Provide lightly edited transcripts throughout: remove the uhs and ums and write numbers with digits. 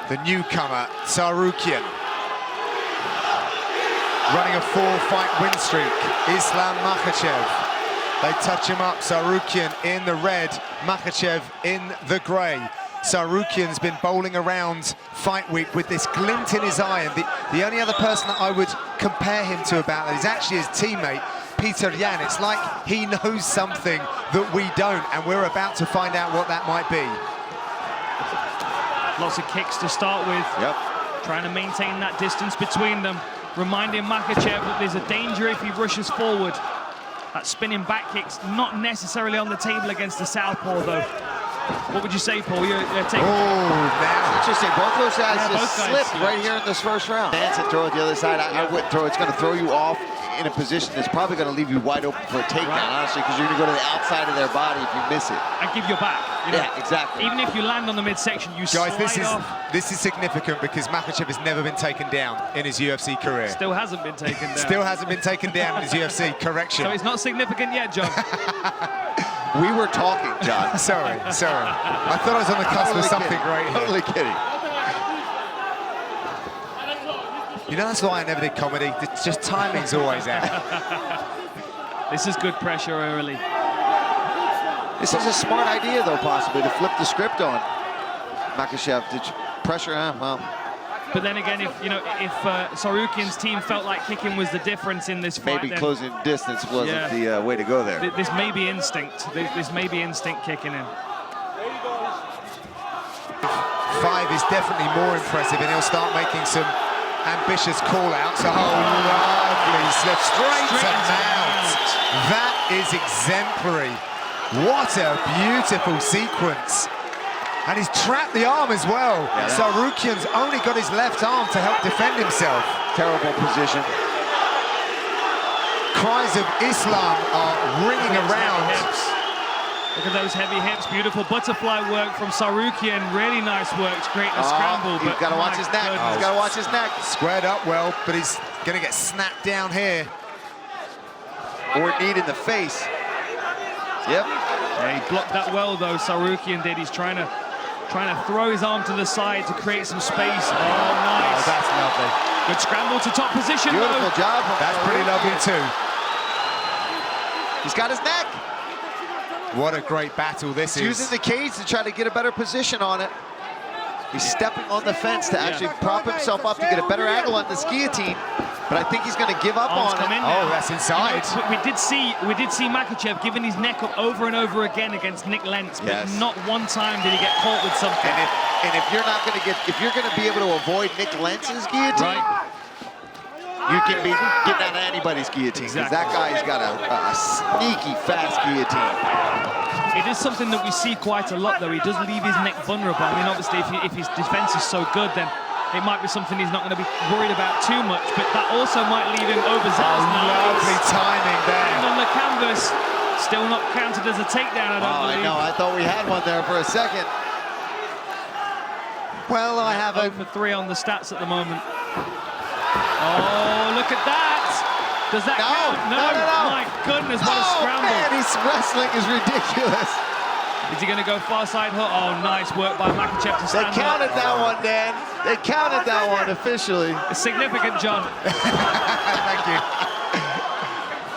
The newcomer, TSARUKYAN, running a 4-fight win streak. Islam MAKHACHEV. They touch him up. TSARUKYAN in the red, MAKHACHEV in the grey. TSARUKYAN's been bowling around fight week with this glint in his eye, and the only other person that I would compare him to about that is actually his teammate, TSARUKYAN. It's like he knows something that we don't, and we're about to find out what that might be. Lots of kicks to start with. Yep. Trying to maintain that distance between them. Reminding MAKHACHEV that there's a danger if he rushes forward. That spinning back kick's not necessarily on the table against the southpaw, though. What would you say, Paul? You're taking... Oh, now. Interesting. Both those guys just slipped slipped right here in this first round. Dance and throw it the other side. I wouldn't throw. It's going to throw you off in a position that's probably going to leave you wide open for a takedown, honestly, because you're going to go to the outside of their body if you miss it. And give your back. You know? Yeah, exactly. Even if you land on the midsection, you Guys, slide off. this is significant because MAKHACHEV has never been taken down in his UFC career. Still hasn't been taken down. Still hasn't been taken down in his UFC. Correction. So it's not significant yet, John. We were talking, John. Sorry. I thought I was on the cusp of something great here. Totally kidding. You know, that's why I never did comedy. It's just timing's always out. This is good pressure early. This is a smart idea, though, possibly, to flip the script on MAKHACHEV. Did you pressure him? Well. But then again, if TSARUKYAN's team felt like kicking was the difference in this fight, Maybe closing distance wasn't the way to go there. This may be instinct. This may be instinct kicking in. 5 is definitely more impressive, and he'll start making some ambitious call-outs. Oh, lovely slip straight to mount. That is exemplary. What a beautiful sequence. And he's trapped the arm as well. Yeah, TSARUKYAN's only got his left arm to help defend himself. Terrible position. Cries of Islam are ringing around. Look at those heavy hips. Beautiful butterfly work from TSARUKYAN. Really nice work to create a scramble. He's got to watch his neck. He's got to watch his neck. Squared up well, but he's going to get snapped down here. Or knee in the face. Yep. Yeah, he blocked that well, though, TSARUKYAN did. He's trying to throw his arm to the side to create some space. Oh, nice. Oh, that's lovely. Good scramble to top position, Beautiful job. That's pretty lovely, too. He's got his neck. What a great battle this is. Using the cage to try to get a better position on it. He's stepping on the fence to actually prop himself up to get a better angle on this guillotine. But I think he's going to give up on it. Oh, that's inside. You know, we did see MAKHACHEV giving his neck up over and over again against Nick Lentz, but not one time did he get caught with something. And if you're not going to be able to avoid Nick Lentz's guillotine, you can be getting out of anybody's guillotine. Because that guy's got a sneaky fast guillotine. It is something that we see quite a lot, though. He does leave his neck vulnerable. I mean, obviously, if his defense is so good, then it might be something he's not going to be worried about too much, but that also might leave him overzealous. Lovely timing there. And on the canvas, still not counted as a takedown, I don't believe. I know, I thought we had one there for a second. Well, I have 0 for 3 on the stats at the moment. Oh, look at that! Does that count? No. My goodness, what a scramble. Man, his wrestling is ridiculous. Is he going to go far side hook? Oh, nice work by MAKHACHEV to stand up. They counted that one, Dan. They counted that one officially. It's significant, John. Thank you.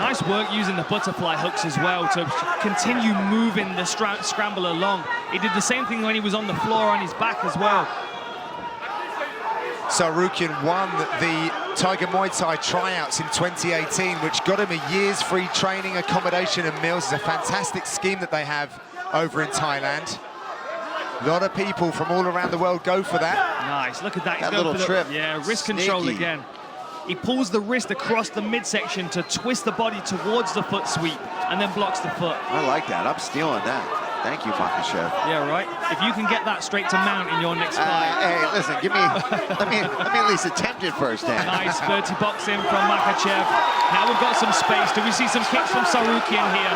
Nice work using the butterfly hooks as well to continue moving the scramble along. He did the same thing when he was on the floor on his back as well. TSARUKYAN won the Tiger Muay Thai tryouts in 2018, which got him a year's free training, accommodation and meals. It's a fantastic scheme that they have over in Thailand. A lot of people from all around the world go for that. Nice, look at that. That little trip. Yeah, wrist control again. He pulls the wrist across the midsection to twist the body towards the foot sweep and then blocks the foot. I like that. I'm stealing that. Thank you, MAKHACHEV. Yeah, right. If you can get that straight to mount in your next fight. Hey, listen, let me at least attempt it first, Dan. Nice dirty boxing from MAKHACHEV. Now we've got some space. Do we see some kicks from TSARUKYAN here?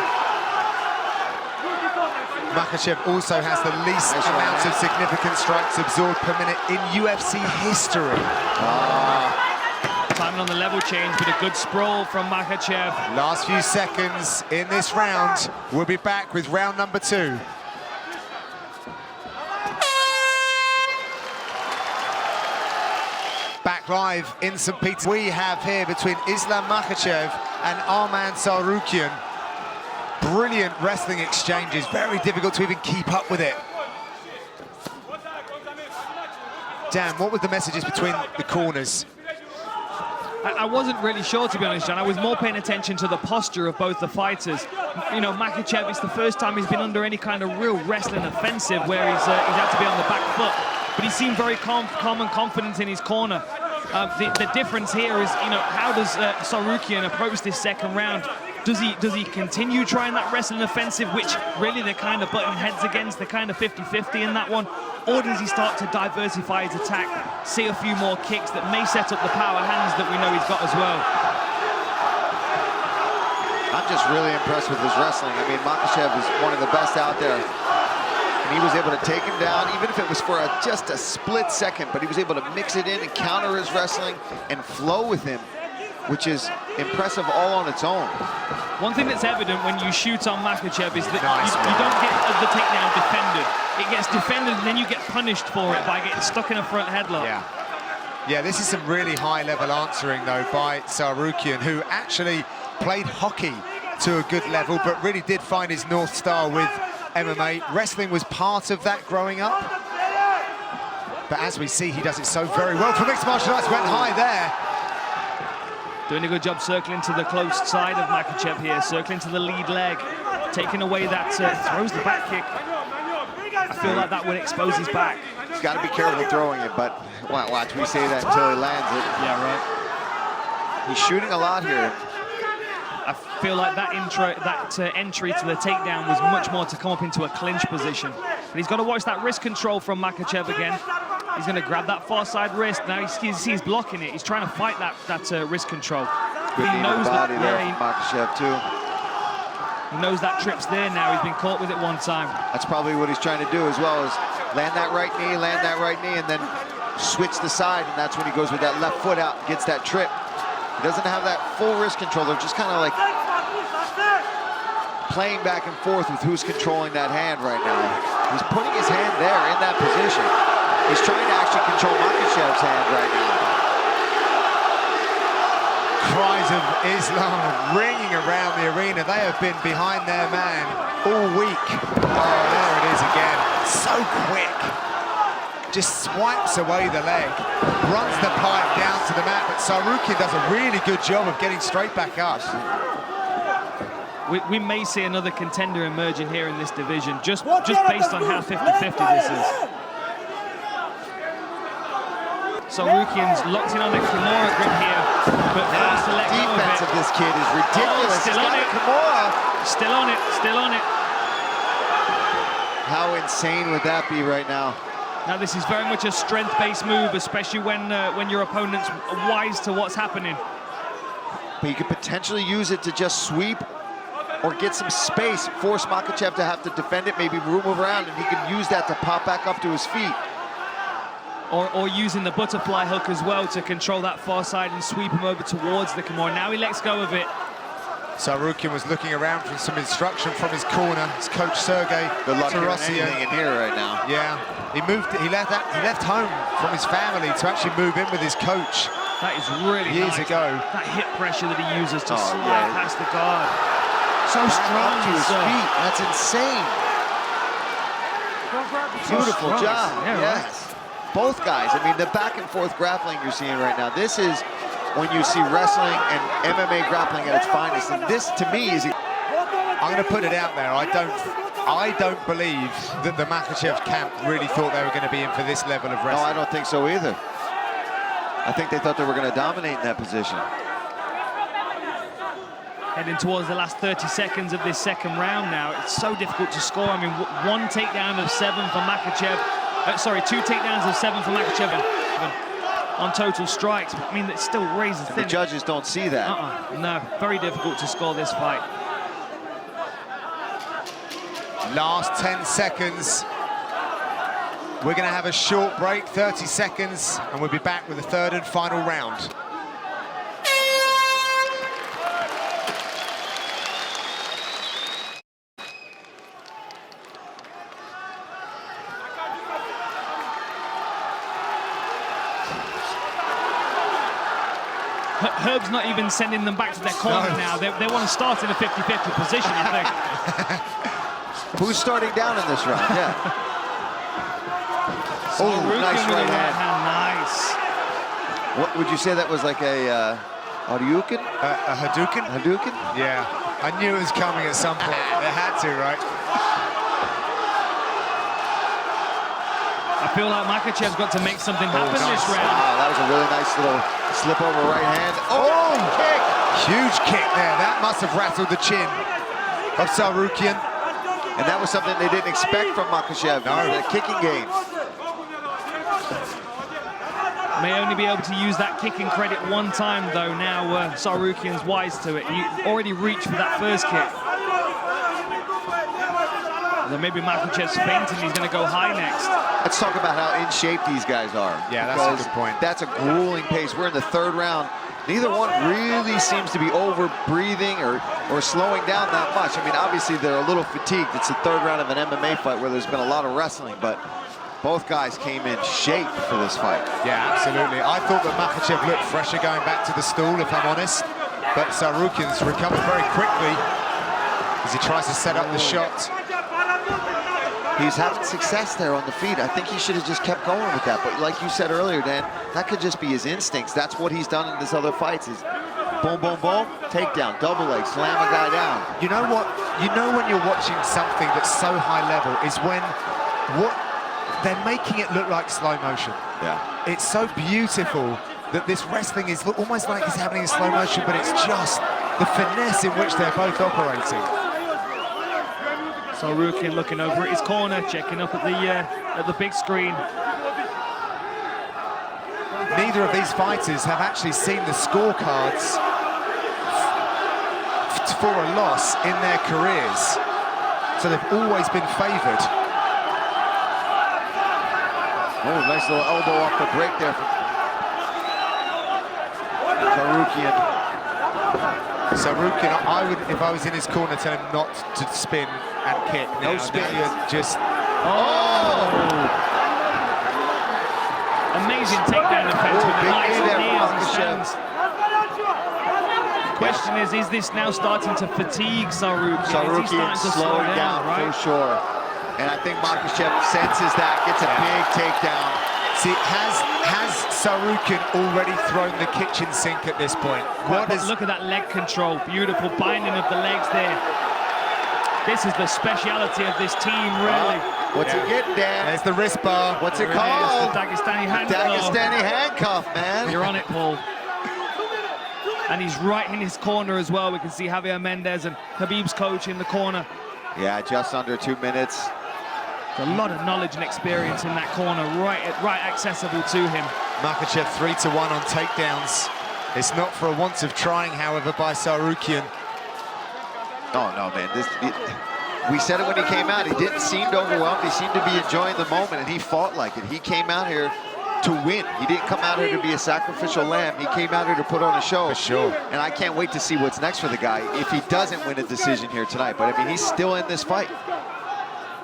MAKHACHEV also has the least amount of significant strikes absorbed per minute in UFC history. Timing on the level change, but a good sprawl from MAKHACHEV. Last few seconds in this round. We'll be back with round number 2. live in St. Petersburg. We have here between Islam Makhachev and ARMAN TSARUKYAN. Brilliant wrestling exchanges, very difficult to even keep up with it. Dan, what were the messages between the corners? I wasn't really sure, to be honest, John. I was more paying attention to the posture of both the fighters. You know, Makhachev, it's the first time he's been under any kind of real wrestling offensive where he's had to be on the back foot. But he seemed very calm and confident in his corner. The difference here is, you know, how does TSARUKYAN approach this second round? Does he continue trying that wrestling offensive, which really they're kind of butting heads against, they're kind of 50-50 in that one? Or does he start to diversify his attack, see a few more kicks that may set up the power hands that we know he's got as well? I'm just really impressed with his wrestling. I mean, Makhachev is one of the best out there. And he was able to take him down, even if it was for just a split second, but he was able to mix it in and counter his wrestling and flow with him, which is impressive all on its own. One thing that's evident when you shoot on Makhachev is that you don't get the takedown defended. It gets defended and then you get punished for it by getting stuck in a front headlock. Yeah, this is some really high-level answering, though, by TSARUKYAN, who actually played hockey to a good level, but really did find his North Star with MMA. Wrestling was part of that growing up. But as we see, he does it so very well. For mixed martial arts, went high there. Doing a good job circling to the close side of Makhachev here, circling to the lead leg, taking away that, throws the back kick. I feel like that would expose his back. He's got to be careful throwing it, but watch, we say that until he lands it. Yeah, right. He's shooting a lot here. I feel like that entry to the takedown was much more to come up into a clinch position. But he's got to watch that wrist control from Makhachev again. He's going to grab that far side wrist. Now he's blocking it. He's trying to fight that wrist control. Good he knows body that. there from Makhachev too. He knows that trip's there now. He's been caught with it one time. That's probably what he's trying to do as well, is land that right knee, and then switch the side, and that's when he goes with that left foot out and gets that trip. He doesn't have that full wrist control. They're just kind of like playing back and forth with who's controlling that hand right now. He's putting his hand there in that position. He's trying to actually control Makhachev's hand right now. Cries of Islam ringing around the arena. They have been behind their man all week. Oh, there it is again. So quick. Just swipes away the leg, runs the pipe down to the mat, but TSARUKYAN does a really good job of getting straight back up. We may see another contender emerging here in this division, just based on how 50-50 this is. TSARUKYAN's locked in on the Kimura grip here, but fails to let go of it. Defense of this kid is ridiculous. Oh, still on it. Kimura. Still on it, still on it. How insane would that be right now? Now this is very much a strength-based move, especially when your opponent's wise to what's happening. But you could potentially use it to just sweep or get some space, force Makhachev to have to defend it, maybe move around, and he can use that to pop back up to his feet. Or using the butterfly hook as well to control that far side and sweep him over towards the Kimura. Now he lets go of it. TSARUKYAN was looking around for some instruction from his corner. His coach Sergey Tarasian in here right now. Yeah, he left home from his family to actually move in with his coach. That is really years nice. ago. That hip pressure that he uses to slide past the guard. So strong to his feet. That's insane. Beautiful job. Yeah, yes. Right. Both guys. I mean, the back and forth grappling you're seeing right now. This is when you see wrestling and MMA grappling at its finest. And this, to me, is. I'm going to put it out there. I don't believe that the Makhachev camp really thought they were going to be in for this level of wrestling. No, I don't think so either. I think they thought they were going to dominate in that position. Heading towards the last 30 seconds of this second round now. It's so difficult to score. I mean, one takedown of 7 for Makhachev. Sorry, 2 takedowns of 7 for Makhachev on total strikes. I mean, it's still razor thin. The judges don't see that. No, very difficult to score this fight. Last 10 seconds. We're going to have a short break, 30 seconds, and we'll be back with the third and final round. Herb's not even sending them back to their corner now. They want to start in a 50-50 position, I think. Who's starting down in this round? Yeah. Oh, nice right hand. Nice. What would you say that was, like a Hadouken? A Hadouken? Hadouken? Yeah. I knew it was coming at some point. It had to, right? I feel like Makhachev's got to make something happen this round. Wow, that was a really nice little slip over right hand. Oh, kick! Huge kick there. That must have rattled the chin of Tsarukyan. And that was something they didn't expect from Makhachev. No. The kicking game. May only be able to use that kicking credit one time, though. Now Tsarukyan's wise to it. He already reached for that first kick. Then maybe Makhachev's fainting. He's going to go high next. Let's talk about how in shape these guys are. Yeah, that's a good point. That's a grueling pace. We're in the third round. Neither one really seems to be over-breathing or slowing down that much. I mean, obviously, they're a little fatigued. It's the third round of an MMA fight where there's been a lot of wrestling, but both guys came in shape for this fight. Yeah, absolutely. I thought that Makhachev looked fresher going back to the stool, if I'm honest. But Tsarukyan's recovered very quickly as he tries to set up the shot. He's having success there on the feet. I think he should have just kept going with that. But like you said earlier, Dan, that could just be his instincts. That's what he's done in his other fights is boom, boom, boom, takedown, double leg, slam a guy down. You know what? You know when you're watching something that's so high level is when they're making it look like slow motion. Yeah. It's so beautiful that this wrestling is almost like it's happening in slow motion, but it's just the finesse in which they're both operating. Tsarukyan looking over at his corner, checking up at the big screen. Neither of these fighters have actually seen the scorecards for a loss in their careers, so they've always been favoured. Oh, nice little elbow off the break there from Tsarukyan. Tsarukyan, I would, if I was in his corner, tell him not to spin and kick. No spin. Just... Amazing takedown defense with a nice knee as he stands. The question is this now starting to fatigue Tsarukyan? Tsarukyan slowing down, right? For sure. And I think Makhachev senses that, gets a big takedown. See, has Tsarukyan already thrown the kitchen sink at this point? Look at that leg control, beautiful binding of the legs there. This is the speciality of this team, really. What's he getting, Dan? There's the wrist bar. What's it called? The Dagestani handcuff. Dagestani handcuff, man. You're on it, Paul. And he's right in his corner as well. We can see Javier Mendez and Khabib's coach in the corner. Yeah, just under 2 minutes. A lot of knowledge and experience in that corner, right accessible to him. Makhachev 3-1 on takedowns. It's not for a want of trying, however, by Tsarukyan. Oh, no, man. We said it when he came out. He didn't seem overwhelmed. He seemed to be enjoying the moment, and he fought like it. He came out here to win. He didn't come out here to be a sacrificial lamb. He came out here to put on a show. For sure. And I can't wait to see what's next for the guy if he doesn't win a decision here tonight. But, I mean, he's still in this fight.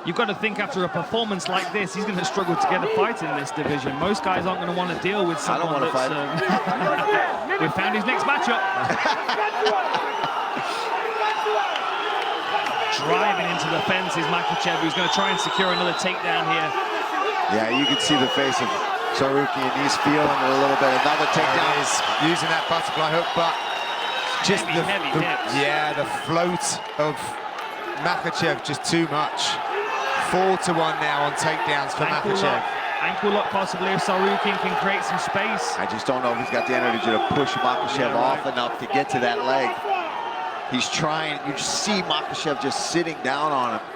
You've got to think after a performance like this, he's going to struggle to get a fight in this division. Most guys aren't going to want to deal with someone. I don't want to fight. We've found his next matchup. Driving into the fence is Makhachev, who's going to try and secure another takedown here. Yeah, you can see the face of Tsarukyan. He's feeling it a little bit. Another takedown. Is using that butterfly hook, but just heavy hips. Yeah, the float of Makhachev just too much. 4-1 now on takedowns for Makhachev. Ankle lock possibly if Tsarukyan can create some space. I just don't know if he's got the energy to push Makhachev off enough to get to that leg. He's trying. You just see Makhachev just sitting down on him.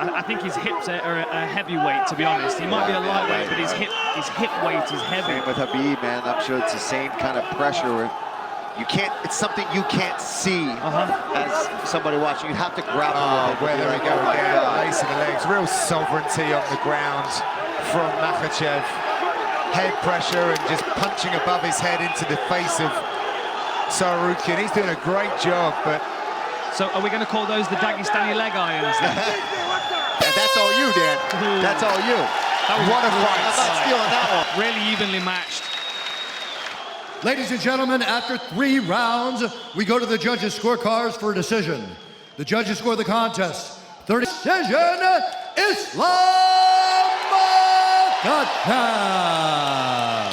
I think his hips are a heavyweight, to be honest. He might be a lightweight, but his hip weight is heavy. Same with Khabib, man. I'm sure it's the same kind of pressure where you can't. It's something you can't see as somebody watching. You have to grab him. Where there we go again, lacing the legs. Real sovereignty on the ground from Makhachev. Head pressure and just punching above his head into the face of Tsarukyan. He's doing a great job, but... So are we going to call those the Dagestani leg irons then? That's all you, Dan. That's all you. That was what a fight. I'm not stealing that one. Really evenly matched. Ladies and gentlemen, after 3 rounds, we go to the judges' scorecards for a decision. The judges score the contest. 30 decision, Islam MAKHACHEV.